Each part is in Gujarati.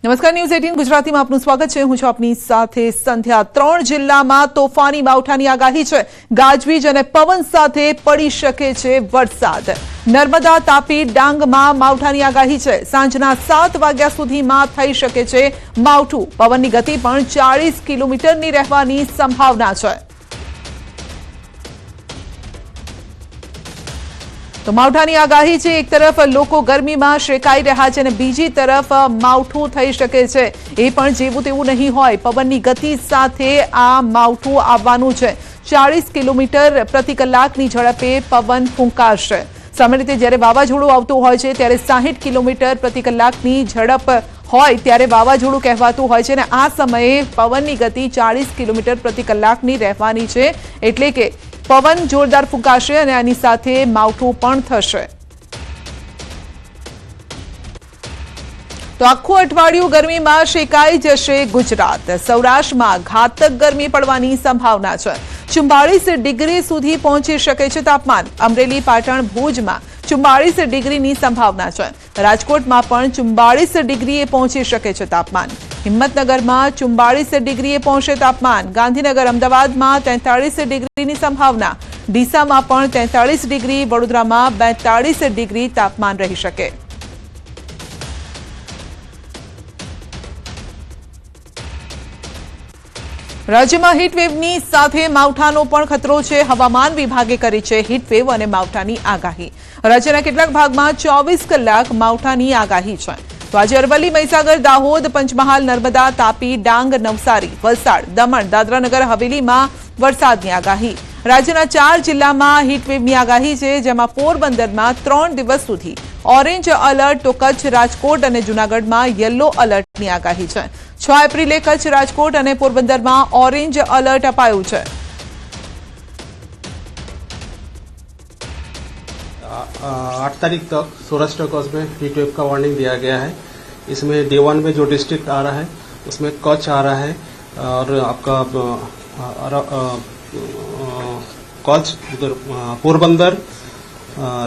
નમસ્કાર, ન્યૂઝ 18 ગુજરાતીમાં આપનું સ્વાગત છે। હું છું આપની સાથે સંધ્યા। 3 જિલ્લામાં તોફાની માવઠાની આગાહી છે। ગાજવીજ અને પવન સાથે પડી શકે છે વરસાદ। નર્મદા, તાપી, ડાંગમાં માવઠાની આગાહી છે। સાંજના 7 વાગ્યા સુધીમાં થઈ શકે છે માવઠું। પવનની ગતિ પણ 40 કિલોમીટરની રહેવાની સંભાવના છે। तो मावठानी आगाही है। एक तरफ लोग गर्मी में शेकाई रहा है, बीजी तरफ मावठू थई शके छे। ए पण जेवुं तेवुं नहीं होय। पवननी गति साथे आ मावठू आववानुं छे। 40 किलोमीटर प्रति कलाकनी झड़पे पवन फूंकाशे। सामान्य रीते ज्यारे वावाझोडुं आवतुं होय छे त्यारे 60 किलोमीटर प्रति कलाकनी झड़प होय त्यारे वावाझोडुं कहेवातुं होय छे, आ समये पवननी गति 40 किलोमीटर प्रति कलाकनी रहेवानी छे। एटले के पवन जोरदार फूंकाशे अने आनी साथे मावठुं पण थशे। तो आखुं अठवाडियुं गरमीमां शेकाई जशे गुजरात। सौराष्ट्रमां घातक गरमी पड़वानी संभावना छे। 44 डिग्री सुधी पहोंची शके छे तापमान। अमरेली, पाटण, भुजमां 44 डिग्रीनी संभावना छे। राजकोटमां पण 44 डिग्रीए पहोंची शके छे तापमान। हिम्मतनगरमां 44 डिग्रीए पहोंचे तापमान। गांधीनगर, अमदावादमां 43 डिग्रीनी संभावना। डीसामां पण 43 डिग्री, वडोदरामां 42 डिग्री तापमान रही शके। राज्यमां हीटवेवनी साथे मावठानो पण खतरो छे। हवामान विभागे करी छे हीटवेव अने मावठानी आगाही। राज्यना केटलाक भागमां 24 कलाक मावठानी आगाही छे। तो आज अरवली, महीसागर, दाहोद, पंचमहाल, नर्मदा, तापी, डांग, नवसारी, वलसाड, दमण, दादरा नगर हवेली में वरसादनी आगाही। राज्यना 4 जिल्लामां हीटवेवनी आगाही छे, जेमां पोरबंदरमां 3 दिवस सुधी ऑरेंज अलर्ट, तो कच्छ, राजकोट और जूनागढ़ में येलो अलर्टनी आगाही छे। 6 एप्रिले कच्छ, राजकोट और पोरबंदर में ऑरेंज अलर्ट अपायुं छे। 8 तारीख तक सौराष्ट्र कच्छ में हीट वेव का वार्निंग दिया गया है। इसमें D1 में जो डिस्ट्रिक्ट आ रहा है उसमें कच्छ आ रहा है और आपका कच्छ, उधर पोरबंदर,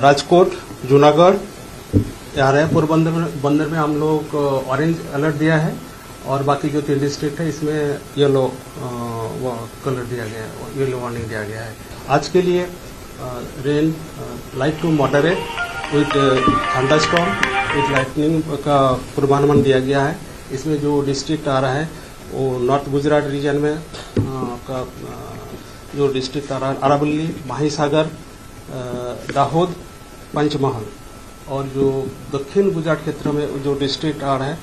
राजकोट, जूनागढ़ आ रहा है। पोरबंदर में हम लोग ऑरेंज अलर्ट दिया है और बाकी जो 3 डिस्ट्रिक्ट है इसमें येलो कलर दिया गया है, येलो वार्निंग दिया गया है। आज के लिए rain light to moderate with thunderstorm with lightning का पूर्वानुमान दिया गया है। इसमें जो डिस्ट्रिक्ट आ रहा है वो नॉर्थ गुजरात रीजन में का जो डिस्ट्रिक्ट आ रहा है अरावली, महीसागर, दाहोद, पंचमहाल, और जो दक्षिण गुजरात क्षेत्र में जो डिस्ट्रिक्ट आ रहा है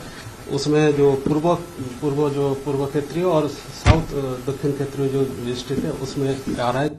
उसमें जो पूर्व क्षेत्रीय और साउथ दक्षिण क्षेत्रीय जो डिस्ट्रिक्ट है उसमें आ रहा है।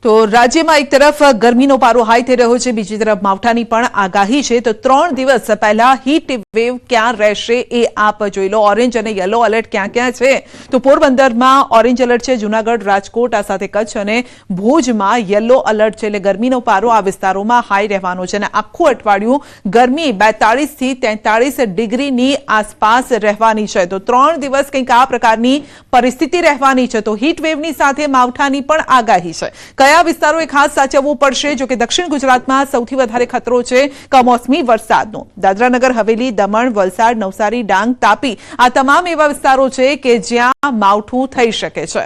तो राज्य में एक तरफ गर्मीनो पारो हाई थई रह्यो छे, बीजी तरफ मावठानी पण आगाही छे। तो 3 दिवस पहला हीट वेव क्या रहेशे ए आप जोई लो। ऑरेंज अने येलो अलर्ट क्या क्या छे? तो पोरबंदर में ऑरेंज अलर्ट छे, जूनागढ़, राजकोट आ साथे कच्छ अने भुज में येलो अलर्ट छे। એટલે ગરમીનો પારો આ વિસ્તારોમાં હાઈ રહેવાનો છે અને આખું અઠવાડિયું ગરમી 42 થી 43 ડિગ્રીની આસપાસ રહેવાની છે। તો 3 દિવસ કંઈક આ પ્રકારની પરિસ્થિતિ રહેવાની છે। તો હીટ વેવની સાથે માવઠાની પણ આગાહી છે। કયા વિસ્તારોએ ખાસ સાચવવું પડશે? જો કે દક્ષિણ ગુજરાતમાં સૌથી વધારે ખતરો છે કમોસમી વરસાદનો। દાદરા નગર હવેલી, દમણ, વલસાડ, નવસારી, ડાંગ, તાપી આ તમામ એવા વિસ્તારો છે કે જ્યાં માવઠું થઈ શકે છે।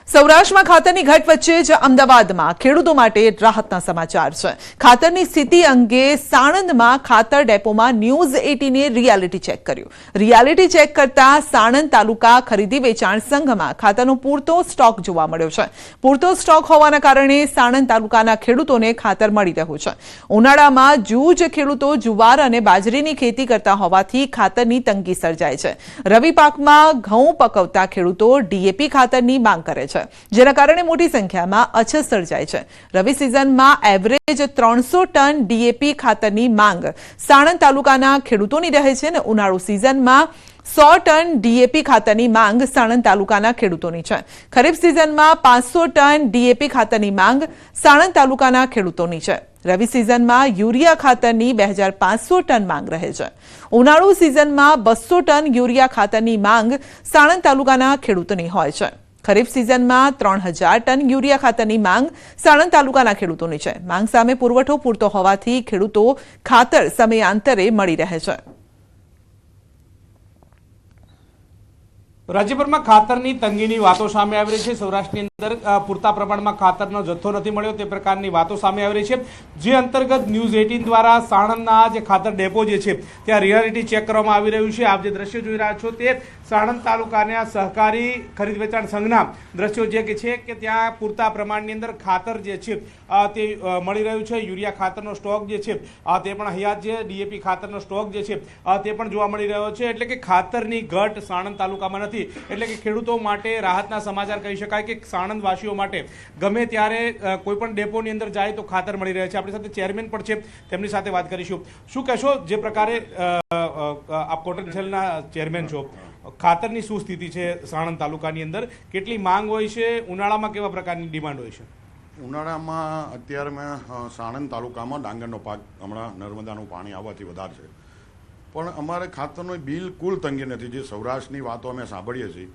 સૌરાષ્ટ્રમાં ખાતરની ઘટ વચ્ચે જ અમદાવાદમાં ખેડૂતો માટે રાહતના સમાચાર છે। ખાતરની સ્થિતિ અંગે સાણંદમાં ખાતર ડેપોમાં ન્યૂઝ 18એ રિયાલિટી ચેક કર્યું। રિયાલિટી ચેક કરતા સાણંદ તાલુકા ખરીદી વેચાણ સંઘમાં ખાતરનો પૂરતો સ્ટોક જોવા મળ્યો છે। પૂરતો સ્ટોક હોવાના કારણે સાણંદ તાલુકાના ખેડૂતોને ખાતર મળી રહ્યું છે। ઉનાળામાં જૂજ ખેડૂતો જુવાર અને બાજરીની ખેતી કરતા હોવાથી ખાતરની તંગી સર્જાય છે। રવિ પાકમાં ઘઉં પકવતા ખેડૂતો ડીએપી ખાતરની માંગ કરે છે, જેના કારણે મોટી સંખ્યામાં અછત સર્જાય છે। રવિ સિઝનમાં એવરેજ 300 ટન ડીએપી ખાતરની માંગ સાણંદ તાલુકાના ખેડૂતોની રહે છે અને ઉનાળુ સિઝનમાં 100 ટન ડીએપી ખાતરની માંગ સાણંદ તાલુકાના ખેડૂતોની છે। ખરીફ સિઝનમાં 500 ટન ડીએપી ખાતરની માંગ સાણંદ તાલુકાના ખેડૂતોની છે। રવિ સિઝનમાં યુરિયા ખાતરની 2500 ટન માંગ રહે છે। ઉનાળુ સિઝનમાં 200 ટન યુરિયા ખાતરની માંગ સાણંદ તાલુકાના ખેડૂતોની હોય છે। ખરીફ સિઝનમાં 3000 ટન યુરિયા ખાતરની માંગ સાણંદ તાલુકાના ખેડૂતોની છે. માંગ સામે પુરવઠો પૂરતો હોવાથી ખેડૂતો ખાતર સમયાંતરે મળી રહે છે. રાજ્યભરમાં ખાતરની તંગીની વાતો સામે આવી રહી છે. સૌરાષ્ટ્રની અંદર પૂરતા પ્રમાણમાં ખાતરનો જથ્થો નથી મળ્યો તે પ્રકારની વાતો સામે આવી રહી છે. જે અંતર્ગત ન્યૂઝ 18 દ્વારા સાણંદના જે ખાતર ડેપો જે છે ત્યાં રિયાલિટી ચેક કરવામાં આવી રહ્યું છે. આપ જે દ્રશ્યો જોઈ રહ્યા છો તે સાણંદ તાલુકાના સહકારી ખરીદ વેચાણ સંઘના દ્રશ્યો જે કે છે કે ત્યાં પૂરતા પ્રમાણની અંદર ખાતર જે છે તે મળી રહ્યું છે. યુરિયા ખાતરનો સ્ટોક જે છે તે પણ હયાત છે. ડીએપી ખાતરનો સ્ટોક જે છે તે પણ જોવા મળી રહ્યો છે. એટલે કે ખાતરની ઘટ સાણંદ તાલુકામાં નથી. એટલે કે ખેડૂતો માટે રાહતના સમાચાર કહી શકાય કે સાણંદવાસીઓ માટે ગમે ત્યારે કોઈ પણ ડેપોની અંદર જાય તો ખાતર મળી રહે છે. આપણી સાથે ચેરમેન પણ છે, તેમની સાથે વાત કરીશું. શું કહેશો, જે પ્રકારે આપ કોટન સેલના ચેરમેન છો, ખાતરની શું સ્થિતિ છે સાણંદ તાલુકાની અંદર? કેટલી માંગ હોય છે? ઉનાળામાં કેવા પ્રકારની ડિમાન્ડ હોય છે? ઉનાળામાં અત્યારે મેં સાણંદ તાલુકામાં ડાંગરનો પાક હમણાં નર્મદાનું પાણી આવવાથી વધારે છે, પણ અમારે ખાતરનો બિલકુલ તંગી નથી. જે સૌરાષ્ટ્રની વાતો અમે સાંભળીએ છીએ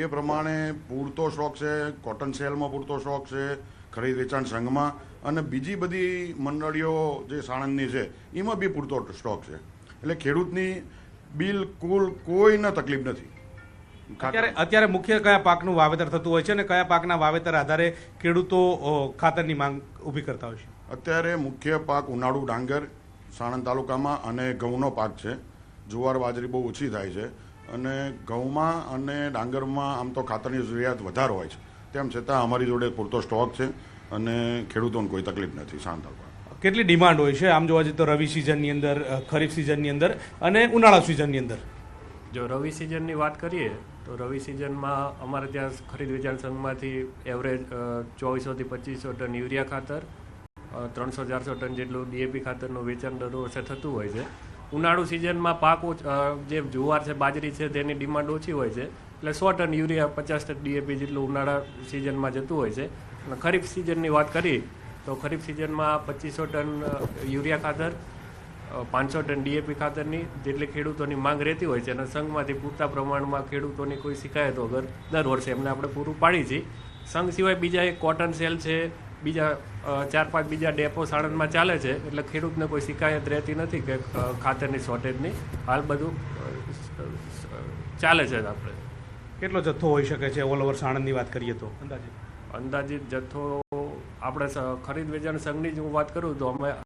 એ પ્રમાણે પૂરતો સ્ટોક છે. કોટન સેલમાં પૂરતો સ્ટોક છે, ખરીદ વેચાણ સંઘમાં અને બીજી બધી મંડળીઓ જે સાણંદની છે એમાં બી પૂરતો સ્ટોક છે. એટલે ખેડૂતની બિલકુલ કોઈને તકલીફ નથી. અત્યારે મુખ્ય કયા પાકનું વાવેતર થતું હોય છે અને કયા પાકના વાવેતર આધારે ખેડૂતો ખાતરની માંગ ઊભી કરતા હોય છે? અત્યારે મુખ્ય પાક ઉનાળુ ડાંગર સાણંદ તાલુકામાં અને ઘઉંનો પાક છે. જુવાર બાજરી બહુ ઓછી થાય છે અને ઘઉંમાં અને ડાંગરમાં આમ તો ખાતરની જરૂરિયાત વધારે હોય છે. તેમ છતાં અમારી જોડે પૂરતો સ્ટોક છે અને ખેડૂતોને કોઈ તકલીફ નથી સાણંદ તાલુકામાં. કેટલી ડિમાન્ડ હોય છે આમ જોવા જઈએ તો રવિ સિઝનની અંદર, ખરીફ સિઝનની અંદર અને ઉનાળા સિઝનની અંદર? જો રવિ સિઝનની વાત કરીએ તો રવિ સિઝનમાં અમારે ત્યાં ખરીદ વેચાણ સંઘમાંથી એવરેજ 2400 થી 2500 ટન યુરિયા ખાતર, 300-400 ટન જેટલું ડીએપી ખાતરનું વેચાણ દર વર્ષે થતું હોય છે. ઉનાળુ સિઝનમાં પાક જે જુવાર છે, બાજરી છે, તેની ડિમાન્ડ ઓછી હોય છે, એટલે 100 ટન યુરિયા, 50 ટન ડીએપી જેટલું ઉનાળા સિઝનમાં જતું હોય છે. અને ખરીફ સિઝનની વાત કરી તો ખરીફ સિઝનમાં 2500 ટન યુરિયા ખાતર, 500 ટન ડીએપી ખાતરની જેટલી ખેડૂતોની માંગ રહેતી હોય છે અને સંઘમાંથી પૂરતા પ્રમાણમાં ખેડૂતોની કોઈ શિકાયત વગર દર વર્ષે એમને આપણે પૂરું પાડીએ છીએ. સંઘ સિવાય બીજા એક કોટન સેલ છે, બીજા 4-5 બીજા ડેપો સાણંદમાં ચાલે છે, એટલે ખેડૂતને કોઈ શિકાયત રહેતી નથી કે ખાતરની શોર્ટેજની. હાલ બધું ચાલે છે. આપણે કેટલો જથ્થો હોઈ શકે છે ઓલ ઓવર સાણંદની વાત કરીએ તો અંદાજિત જથ્થો આપણે ખરીદ વેચાણ સંઘની જ હું વાત કરું તો અમે